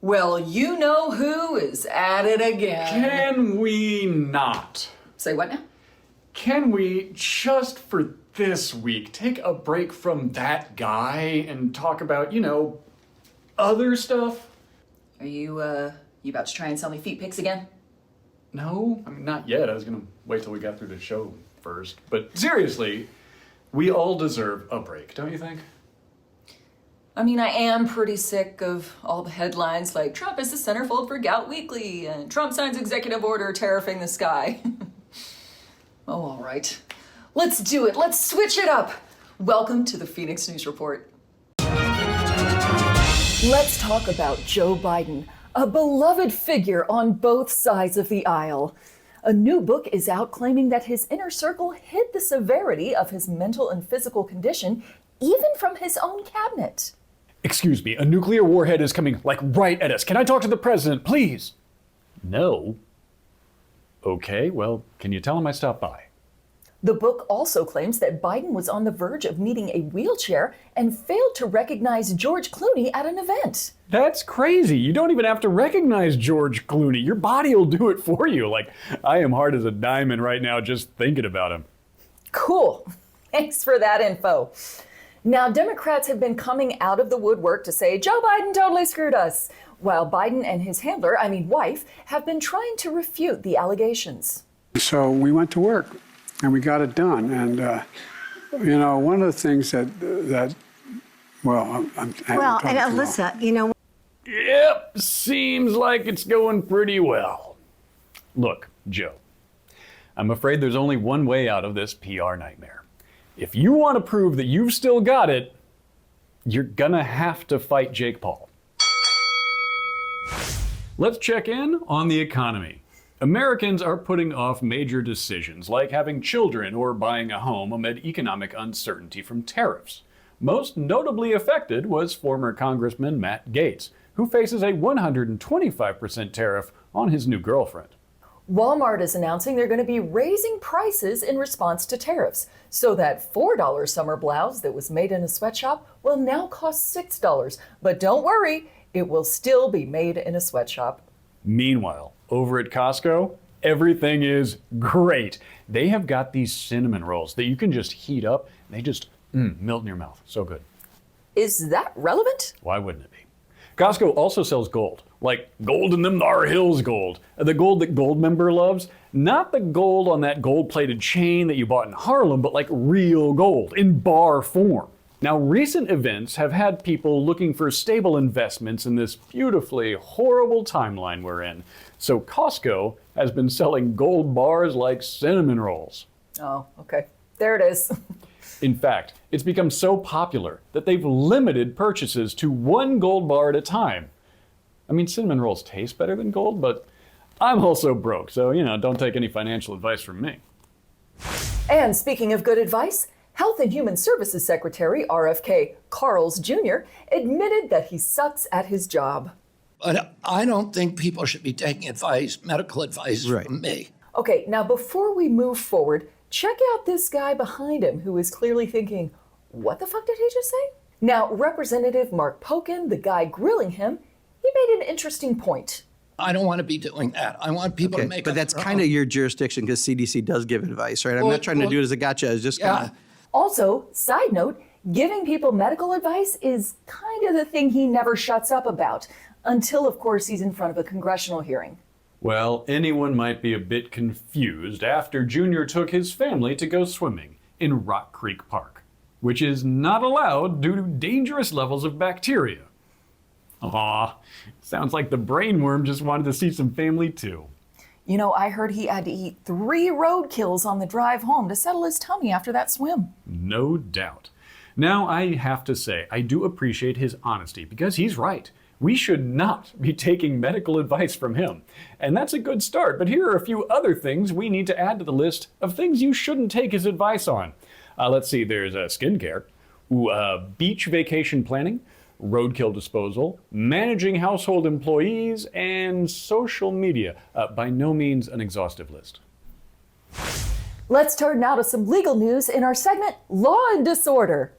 Well, you know who is at it again. Can we not? Say what now? Can we, just for this week, take a break from that guy and talk about, other stuff? Are you about to try and sell me feet pics again? No, not yet. I was gonna wait till we got through the show first. But seriously, we all deserve a break, don't you think? I am pretty sick of all the headlines like Trump is the centerfold for Gout Weekly and Trump signs executive order tariffing the sky. Oh, all right. Let's do it. Let's switch it up. Welcome to the Fenix News Report. Let's talk about Joe Biden, a beloved figure on both sides of the aisle. A new book is out claiming that his inner circle hid the severity of his mental and physical condition even from his own cabinet. Excuse me, a nuclear warhead is coming, right at us. Can I talk to the president, please? No. Okay, well, can you tell him I stopped by? The book also claims that Biden was on the verge of needing a wheelchair and failed to recognize George Clooney at an event. That's crazy. You don't even have to recognize George Clooney. Your body will do it for you. I am hard as a diamond right now just thinking about him. Cool. Thanks for that info. Now, Democrats have been coming out of the woodwork to say Joe Biden totally screwed us, while Biden and his wife, have been trying to refute the allegations. So we went to work and we got it done. And, one of the things I'm Alyssa, Yep, seems like it's going pretty well. Look, Joe, I'm afraid there's only one way out of this PR nightmare. If you want to prove that you've still got it, you're gonna have to fight Jake Paul. Let's check in on the economy. Americans are putting off major decisions like having children or buying a home amid economic uncertainty from tariffs. Most notably affected was former Congressman Matt Gaetz, who faces a 125% tariff on his new girlfriend. Walmart is announcing they're going to be raising prices in response to tariffs, so that $4 summer blouse that was made in a sweatshop will now cost $6. But don't worry, it will still be made in a sweatshop. Meanwhile, over at Costco, everything is great. They have got these cinnamon rolls that you can just heat up. They just melt in your mouth. So good. Is that relevant? Why wouldn't it be? Costco also sells gold, like gold in them Thar Hills gold. The gold that Goldmember loves. Not the gold on that gold-plated chain that you bought in Harlem, but real gold in bar form. Now, recent events have had people looking for stable investments in this beautifully horrible timeline we're in. So Costco has been selling gold bars like cinnamon rolls. Oh, okay. There it is. In fact, it's become so popular that they've limited purchases to one gold bar at a time. Cinnamon rolls taste better than gold, but I'm also broke, so, don't take any financial advice from me. And speaking of good advice, Health and Human Services Secretary RFK Jr. admitted that he sucks at his job. but I don't think people should be taking medical advice from me. Okay, now before we move forward, check out this guy behind him who is clearly thinking, what the fuck did he just say? Now, Representative Mark Pocan, the guy grilling him, he made an interesting point. I don't want to be doing that. I want people to make but that's kind of your jurisdiction because CDC does give advice, right? I'm not trying to do it as a gotcha. It's just kind of... Also, side note, giving people medical advice is kind of the thing he never shuts up about, until, of course, he's in front of a congressional hearing. Well, anyone might be a bit confused after Junior took his family to go swimming in Rock Creek Park, which is not allowed due to dangerous levels of bacteria. Aw, sounds like the brainworm just wanted to see some family too. You know, I heard he had to eat 3 roadkills on the drive home to settle his tummy after that swim. No doubt. Now, I have to say, I do appreciate his honesty because he's right. We should not be taking medical advice from him. And that's a good start, but here are a few other things we need to add to the list of things you shouldn't take his advice on. Let's see, there's skincare, beach vacation planning, roadkill disposal, managing household employees, and social media. By no means an exhaustive list. Let's turn now to some legal news in our segment, Law and Disorder.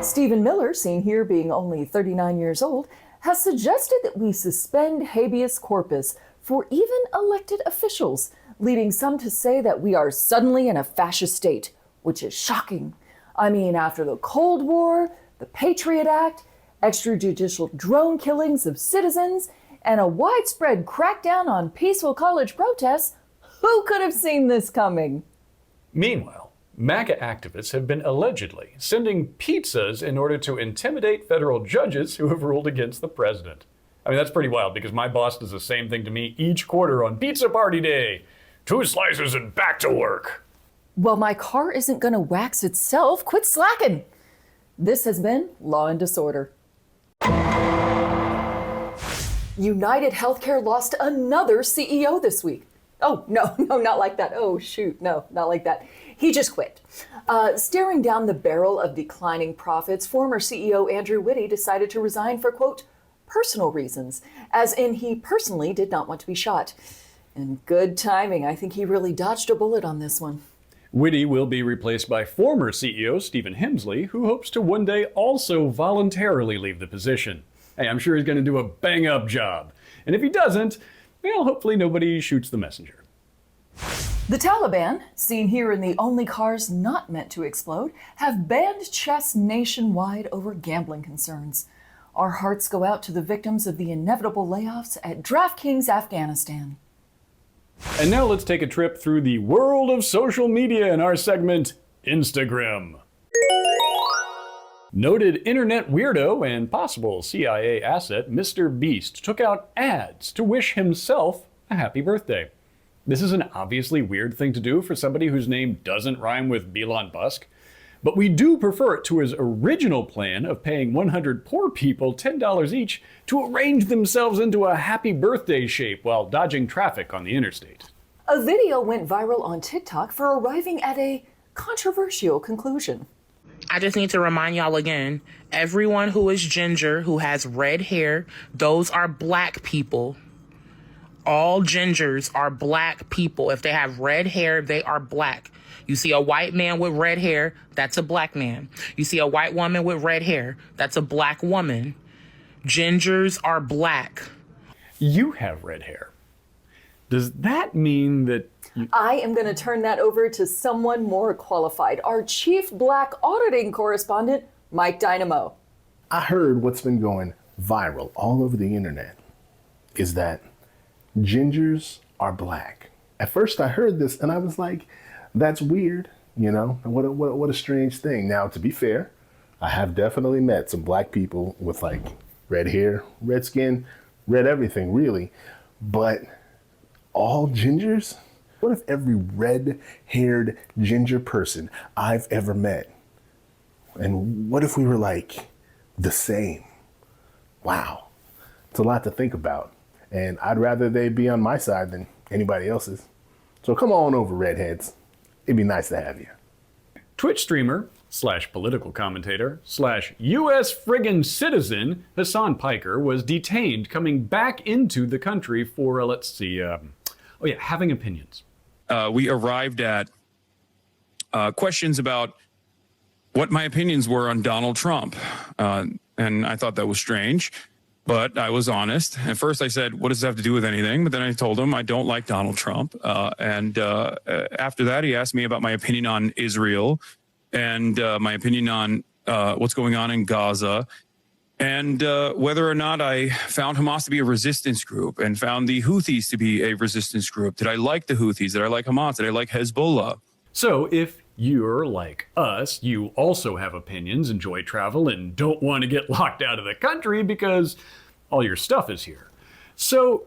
Stephen Miller, seen here being only 39 years old, has suggested that we suspend habeas corpus for even elected officials, leading some to say that we are suddenly in a fascist state, which is shocking. I mean, after the Cold War, the Patriot Act, extrajudicial drone killings of citizens, and a widespread crackdown on peaceful college protests, who could have seen this coming? Meanwhile, MAGA activists have been allegedly sending pizzas in order to intimidate federal judges who have ruled against the president. I mean, that's pretty wild because my boss does the same thing to me each quarter on Pizza Party Day. 2 slices and back to work. Well, my car isn't gonna wax itself. Quit slacking. This has been Law and Disorder. United Healthcare lost another CEO this week. Oh, no, not like that. Oh, shoot, no, not like that. He just quit. Staring down the barrel of declining profits, former CEO Andrew Whitty decided to resign for, quote, personal reasons, as in he personally did not want to be shot. And good timing. I think he really dodged a bullet on this one. Whitty will be replaced by former CEO Stephen Hemsley, who hopes to one day also voluntarily leave the position. Hey, I'm sure he's going to do a bang-up job. And if he doesn't, well, hopefully nobody shoots the messenger. The Taliban, seen here in the only cars not meant to explode, have banned chess nationwide over gambling concerns. Our hearts go out to the victims of the inevitable layoffs at DraftKings Afghanistan. And now let's take a trip through the world of social media in our segment, Insta-Grim. Noted internet weirdo and possible CIA asset Mr. Beast took out ads to wish himself a happy birthday. This is an obviously weird thing to do for somebody whose name doesn't rhyme with Elon Musk, but we do prefer it to his original plan of paying 100 poor people $10 each to arrange themselves into a happy birthday shape while dodging traffic on the interstate. A video went viral on TikTok for arriving at a controversial conclusion. I just need to remind y'all again, everyone who is ginger, who has red hair, those are black people. All gingers are black people. If they have red hair, they are black. You see a white man with red hair, that's a black man. You see a white woman with red hair, that's a black woman. Gingers are black. You have red hair. Does that mean that I am going to turn that over to someone more qualified, our chief black auditing correspondent, Mike Dynamo. I heard what's been going viral all over the internet is that gingers are black. At first I heard this and I was like, that's weird, you know, what a strange thing. Now, to be fair, I have definitely met some black people with like red hair, red skin, red everything really, but all gingers? What if every red-haired ginger person I've ever met, and what if we were like the same? Wow, it's a lot to think about. And I'd rather they be on my side than anybody else's. So come on over, redheads. It'd be nice to have you. Twitch streamer / political commentator / U.S. friggin' citizen Hassan Piker was detained coming back into the country for, having opinions. We arrived at questions about what my opinions were on Donald Trump. And I thought that was strange, but I was honest. At first I said, what does this have to do with anything? But then I told him I don't like Donald Trump. After that, he asked me about my opinion on Israel and my opinion on what's going on in Gaza. And whether or not I found Hamas to be a resistance group and found the Houthis to be a resistance group. Did I like the Houthis? Did I like Hamas? Did I like Hezbollah? So if you're like us, you also have opinions, enjoy travel, and don't want to get locked out of the country because all your stuff is here. So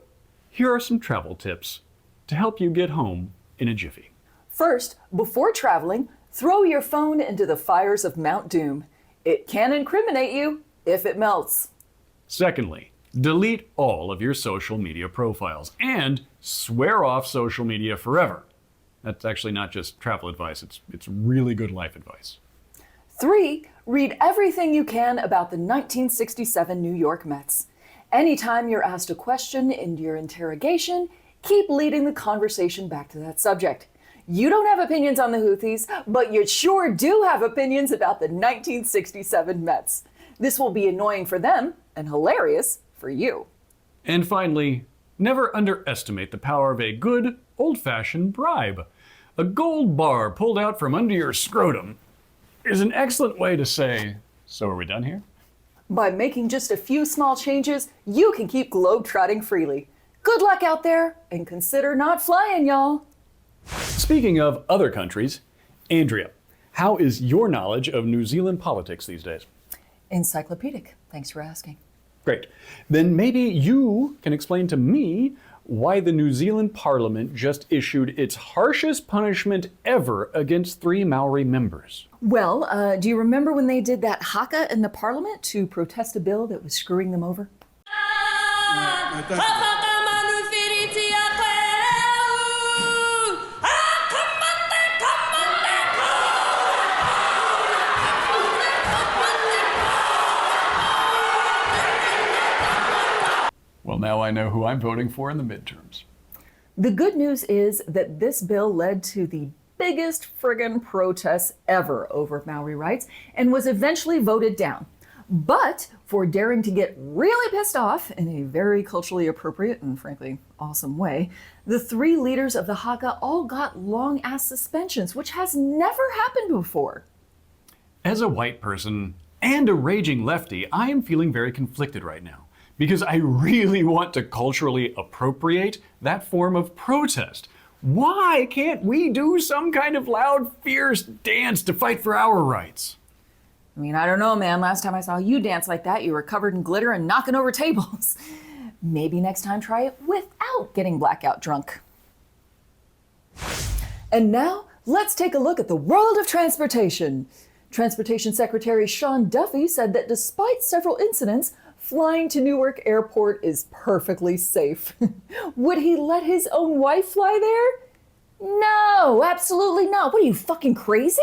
here are some travel tips to help you get home in a jiffy. First, before traveling, throw your phone into the fires of Mount Doom. It can incriminate you if it melts. Secondly, delete all of your social media profiles and swear off social media forever. That's actually not just travel advice, it's really good life advice. 3, read everything you can about the 1967 New York Mets. Anytime you're asked a question in your interrogation, keep leading the conversation back to that subject. You don't have opinions on the Houthis, but you sure do have opinions about the 1967 Mets. This will be annoying for them and hilarious for you. And finally, never underestimate the power of a good, old-fashioned bribe. A gold bar pulled out from under your scrotum is an excellent way to say, so are we done here? By making just a few small changes, you can keep globe-trotting freely. Good luck out there, and consider not flying, y'all. Speaking of other countries, Andrea, how is your knowledge of New Zealand politics these days? Encyclopedic. Thanks for asking. Great. Then maybe you can explain to me why the New Zealand Parliament just issued its harshest punishment ever against 3 Maori members. Well, do you remember when they did that Haka in the Parliament to protest a bill that was screwing them over? Well, now I know who I'm voting for in the midterms. The good news is that this bill led to the biggest friggin' protests ever over Maori rights and was eventually voted down. But for daring to get really pissed off in a very culturally appropriate and frankly awesome way, the 3 leaders of the Haka all got long-ass suspensions, which has never happened before. As a white person and a raging lefty, I am feeling very conflicted right now because I really want to culturally appropriate that form of protest. Why can't we do some kind of loud, fierce dance to fight for our rights? I mean, I don't know, man. Last time I saw you dance like that, you were covered in glitter and knocking over tables. Maybe next time try it without getting blackout drunk. And now, let's take a look at the world of transportation. Transportation Secretary Sean Duffy said that despite several incidents, flying to Newark Airport is perfectly safe. Would he let his own wife fly there? No, absolutely not. What are you, fucking crazy?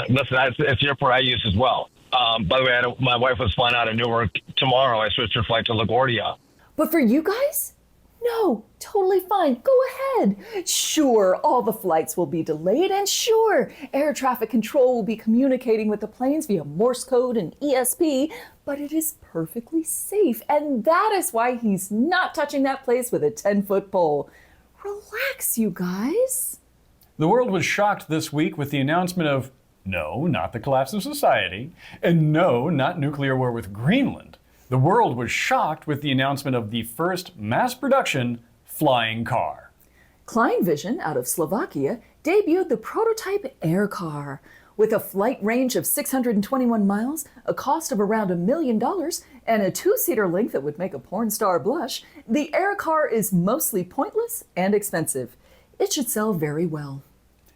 Listen, it's the airport I use as well. By the way, my wife was flying out of Newark tomorrow. I switched her flight to LaGuardia. But for you guys? No, totally fine. Go ahead. Sure, all the flights will be delayed, and sure, air traffic control will be communicating with the planes via Morse code and ESP, but it is perfectly safe, and that is why he's not touching that place with a 10-foot pole. Relax, you guys. The world was shocked this week with the announcement of no, not the collapse of society, and no, not nuclear war with Greenland. The world was shocked with the announcement of the first mass production flying car. Klein Vision out of Slovakia debuted the prototype air car. With a flight range of 621 miles, a cost of around $1 million, and a 2-seater length that would make a porn star blush, the air car is mostly pointless and expensive. It should sell very well.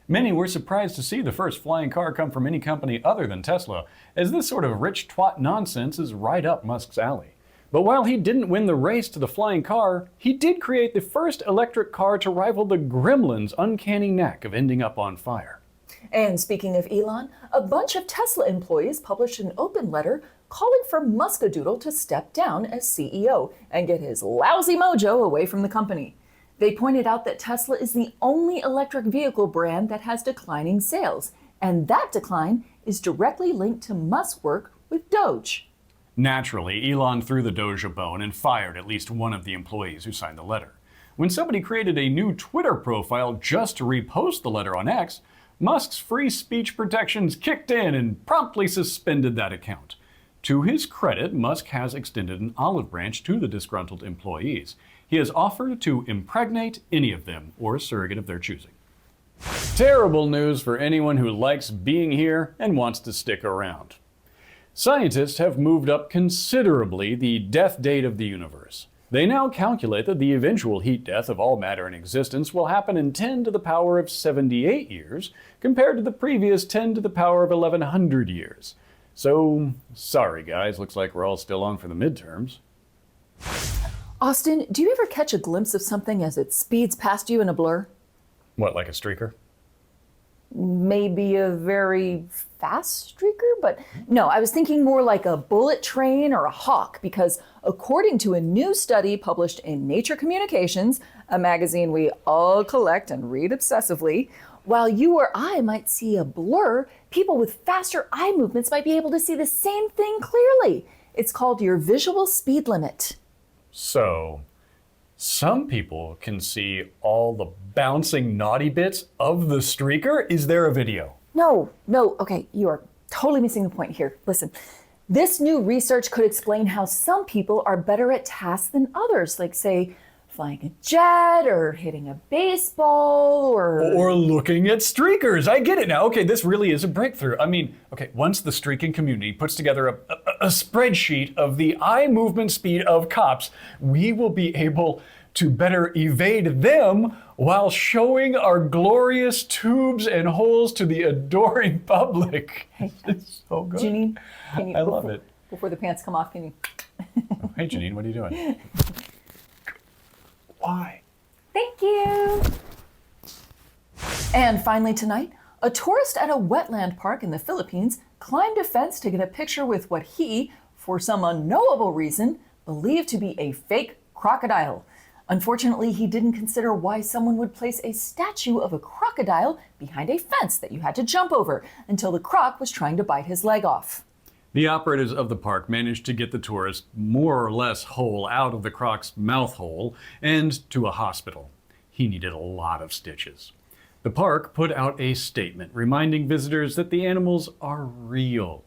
Many were surprised to see the first flying car come from any company other than Tesla, as this sort of rich twat nonsense is right up Musk's alley. But while he didn't win the race to the flying car, he did create the first electric car to rival the Gremlin's uncanny knack of ending up on fire. And speaking of Elon, a bunch of Tesla employees published an open letter calling for Muskadoodle to step down as CEO and get his lousy mojo away from the company. They pointed out that Tesla is the only electric vehicle brand that has declining sales, and that decline is directly linked to Musk's work with Doge. Naturally, Elon threw the Doge a bone and fired at least one of the employees who signed the letter. When somebody created a new Twitter profile just to repost the letter on X, Musk's free speech protections kicked in and promptly suspended that account. To his credit, Musk has extended an olive branch to the disgruntled employees. He has offered to impregnate any of them or a surrogate of their choosing. Terrible news for anyone who likes being here and wants to stick around. Scientists have moved up considerably the death date of the universe. They now calculate that the eventual heat death of all matter in existence will happen in 10 to the power of 78 years, compared to the previous 10 to the power of 1100 years. So, sorry guys, looks like we're all still on for the midterms. Austin, do you ever catch a glimpse of something as it speeds past you in a blur? What, like a streaker? Maybe a very fast streaker, but no, I was thinking more like a bullet train or a hawk, because according to a new study published in Nature Communications, a magazine we all collect and read obsessively, while you or I might see a blur, people with faster eye movements might be able to see the same thing clearly. It's called your visual speed limit. So, some people can see all the bouncing naughty bits of the streaker. Is there a video? No, okay, you are totally missing the point here. Listen, this new research could explain how some people are better at tasks than others, like, say, flying a jet or hitting a baseball or looking at streakers. I get it now. Okay, this really is a breakthrough. I mean, okay, once the streaking community puts together a spreadsheet of the eye movement speed of cops, we will be able to better evade them while showing our glorious tubes and holes to the adoring public. Hey, it's so good. Janine, I love it. Before the pants come off, can you? Hey, Janine, what are you doing? Why? Thank you. And finally tonight, a tourist at a wetland park in the Philippines climbed a fence to get a picture with what he, for some unknowable reason, believed to be a fake crocodile. Unfortunately, he didn't consider why someone would place a statue of a crocodile behind a fence that you had to jump over until the croc was trying to bite his leg off. The operatives of the park managed to get the tourist more or less whole out of the croc's mouth hole and to a hospital. He needed a lot of stitches. The park put out a statement reminding visitors that the animals are real,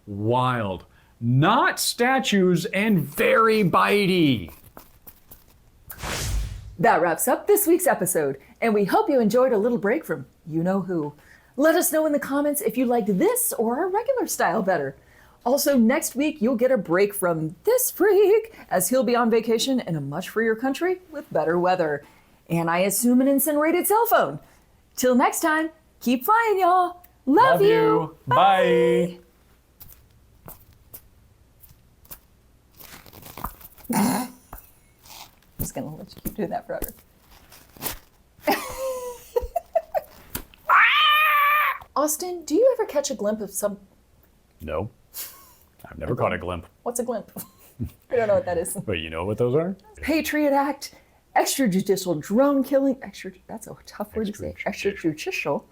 wild, not statues, and very bitey. That wraps up this week's episode, and we hope you enjoyed a little break from you-know-who. Let us know in the comments if you liked this or our regular style better. Also, next week, you'll get a break from this freak, as he'll be on vacation in a much freer country with better weather. And I assume an incinerated cell phone. Till next time, keep flying, y'all. Love you. Bye. I'm just gonna let you keep doing that forever. Austin, do you ever catch a glimpse of some... No, I've never caught a glimp. What's a glimp? I don't know what that is. But you know what those are? Patriot Act, extrajudicial drone killing, that's a tough word to say, extrajudicial.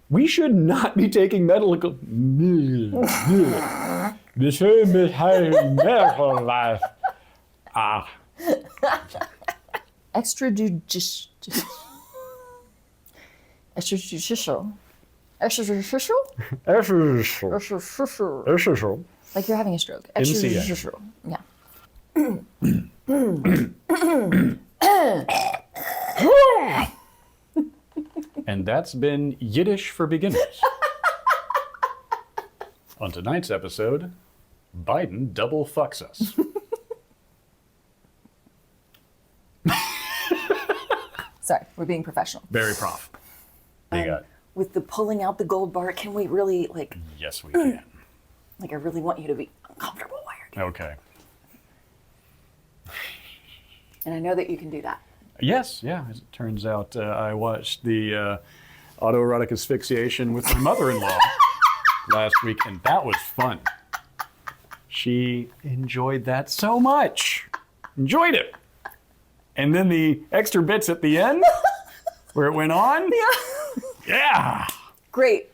We should not be taking medical... This should be having medical advice. Extrajudicial. Like you're having a stroke. Extrajudicial. Yeah. And that's been Yiddish for Beginners. On tonight's episode, Biden double fucks us. Sorry, we're being professional. Very prof. What do you got? With the pulling out the gold bar, can we really, Yes, we can. I really want you to be uncomfortable while you're doing Okay. And I know that you can do that. Yes, yeah. As it turns out, I watched the autoerotic asphyxiation with my mother-in-law last week, and that was fun. She enjoyed that so much. Enjoyed it. And then the extra bits at the end, where it went on. Yeah. Yeah. Great.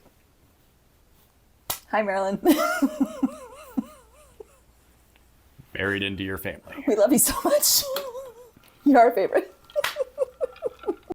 Hi, Marilyn. Married into your family. We love you so much. You're our favorite.